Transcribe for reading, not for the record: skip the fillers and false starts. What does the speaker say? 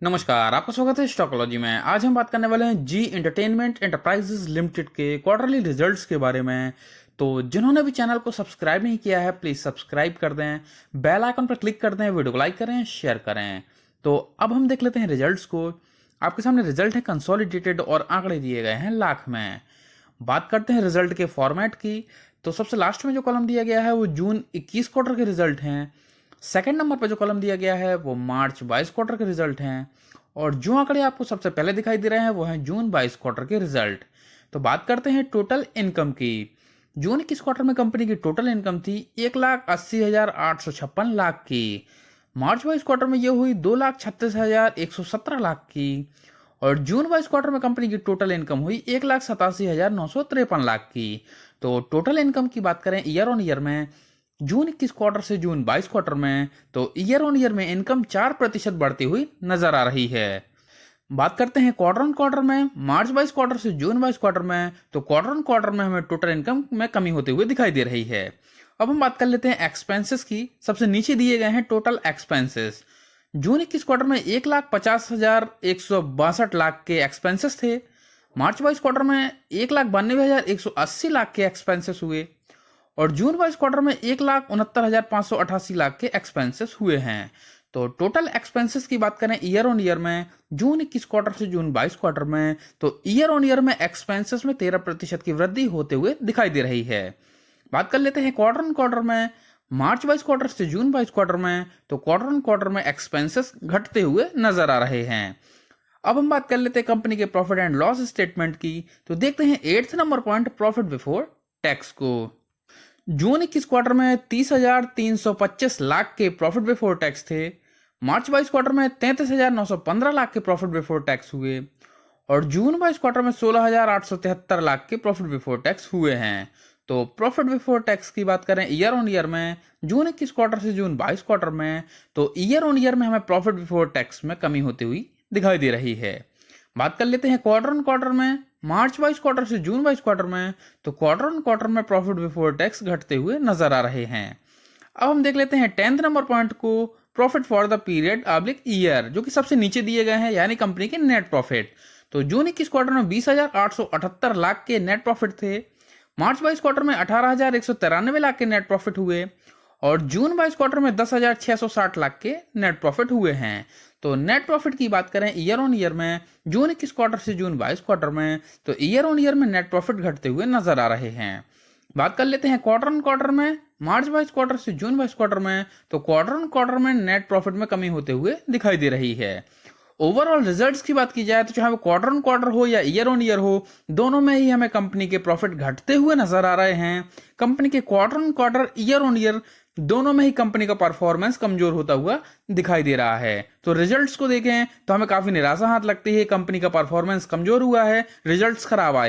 नमस्कार, आपका स्वागत है स्टॉकोलॉजी में। आज हम बात करने वाले हैं जी एंटरटेनमेंट एंटरप्राइजेज लिमिटेड के क्वार्टरली रिजल्ट्स के बारे में। तो जिन्होंने भी चैनल को सब्सक्राइब नहीं किया है प्लीज सब्सक्राइब कर दें, बेल आइकन पर क्लिक कर दें, वीडियो को लाइक करें, शेयर करें। तो अब हम देख लेते हैं रिजल्ट्स को। आपके सामने रिजल्ट है कंसोलिडेटेड और आंकड़े दिए गए हैं लाख में। बात करते हैं रिजल्ट के फॉर्मेट की। तो सबसे लास्ट में जो कॉलम दिया गया है वो जून 21 क्वार्टर के रिजल्ट हैं। सेकंड नंबर पर जो कॉलम दिया गया है वो मार्च 22 क्वार्टर के रिजल्ट हैं। और जो आंकड़े आपको सबसे पहले दिखाई दे रहे हैं वो हैं जून 22 क्वार्टर के रिजल्ट। तो बात करते हैं टोटल इनकम की। जून 21 क्वार्टर में कंपनी की टोटल इनकम थी 1,80,856 लाख की। मार्च 22 क्वार्टर में यह हुई 2,36,117 लाख की। और जून 22 क्वार्टर में कंपनी की टोटल इनकम हुई 1,87,953 लाख की। तो टोटल इनकम की बात करें ईयर ऑन ईयर में, जून 21 क्वार्टर से जून 22 क्वार्टर में, तो ईयर ऑन ईयर में इनकम 4% बढ़ती हुई नजर आ रही है। बात करते हैं क्वार्टर ऑन क्वार्टर में, मार्च 22 क्वार्टर से जून 22 क्वार्टर में, तो क्वार्टर ऑन क्वार्टर में हमें टोटल इनकम में कमी होते हुए दिखाई दे रही है। अब हम बात कर लेते हैं एक्सपेंसेस की। सबसे नीचे दिए गए हैं टोटल एक्सपेंसेस। जून 21 क्वार्टर में 1,50,162 लाख के एक्सपेंसेस थे। मार्च 22 क्वार्टर में 1,92,180 लाख के एक्सपेंसेस हुए। और जून 22 क्वार्टर में 1,69,588 लाख के एक्सपेंसेस हुए हैं। तो टोटल एक्सपेंसेस की बात करें ईयर ऑन ईयर में, जून 21 क्वार्टर से जून 22 क्वार्टर में, तो ईयर ऑन ईयर में एक्सपेंसेस में 13% की वृद्धि होते हुए दिखाई दे रही है। बात कर लेते हैं क्वार्टर ऑन क्वार्टर में, मार्च 22 क्वार्टर से जून 22 क्वार्टर में, तो क्वार्टर ऑन क्वार्टर में एक्सपेंसेस घटते हुए नजर आ रहे हैं। अब हम बात कर लेते हैं कंपनी के प्रॉफिट एंड लॉस स्टेटमेंट की। तो देखते हैं 8th number point profit before tax को। जून 21 क्वार्टर में 30,325 लाख के प्रॉफिट बिफोर टैक्स थे। मार्च 22 क्वार्टर में 33,915 लाख के प्रॉफिट बिफोर टैक्स हुए। और जून 22 क्वार्टर में 16,873 लाख के प्रॉफिट बिफोर टैक्स हुए हैं। तो प्रॉफिट बिफोर टैक्स की बात करें ईयर ऑन ईयर में, जून 21 क्वार्टर से जून 22 क्वार्टर में, तो ईयर ऑन ईयर में हमें प्रॉफिट बिफोर टैक्स में कमी होती हुई दिखाई दे रही है। बात कर लेते हैं क्वार्टर ऑन क्वार्टर में, मार्च 22 क्वार्टर से जून 22 क्वार्टर में, तो क्वार्टर ऑन क्वार्टर में प्रॉफिट बिफोर टैक्स घटते हुए नजर आ रहे हैं। अब हम देख लेते हैं 10th नंबर पॉइंट को, profit for the period oblique year, जो कि सबसे नीचे दिए गए हैं, यानी कंपनी के नेट प्रॉफिट। तो जून 21 क्वार्टर में 20,878 लाख के नेट प्रॉफिट थे। मार्च 22 क्वार्टर में 18,193 लाख के नेट प्रॉफिट हुए। और जून 22 क्वार्टर में 10,660 लाख के नेट प्रॉफिट हुए हैं। तो नेट प्रॉफिट की बात करें ईयर ऑन ईयर में, जून 21 क्वार्टर से जून 22 क्वार्टर में, तो ईयर ऑन ईयर में नेट प्रॉफिट घटते हुए नजर आ रहे हैं। बात कर लेते हैं क्वार्टर ऑन क्वार्टर में, मार्च 22 क्वार्टर से जून 22 क्वार्टर में, तो क्वार्टर ऑन क्वार्टर में नेट प्रॉफिट में कमी होते हुए दिखाई दे रही है। ओवरऑल रिजल्ट्स की बात की जाए तो चाहे वो क्वार्टर ऑन क्वार्टर हो या ईयर ऑन ईयर हो, दोनों में ही हमें कंपनी के प्रॉफिट घटते हुए नजर आ रहे हैं। कंपनी के quarter on quarter, year on year, दोनों में ही कंपनी का परफॉर्मेंस कमजोर होता हुआ दिखाई दे रहा है। तो रिजल्ट्स को देखें तो हमें काफी निराशा हाथ लगती है, कंपनी का परफॉर्मेंस कमजोर हुआ है, रिजल्ट्स खराब आए हैं।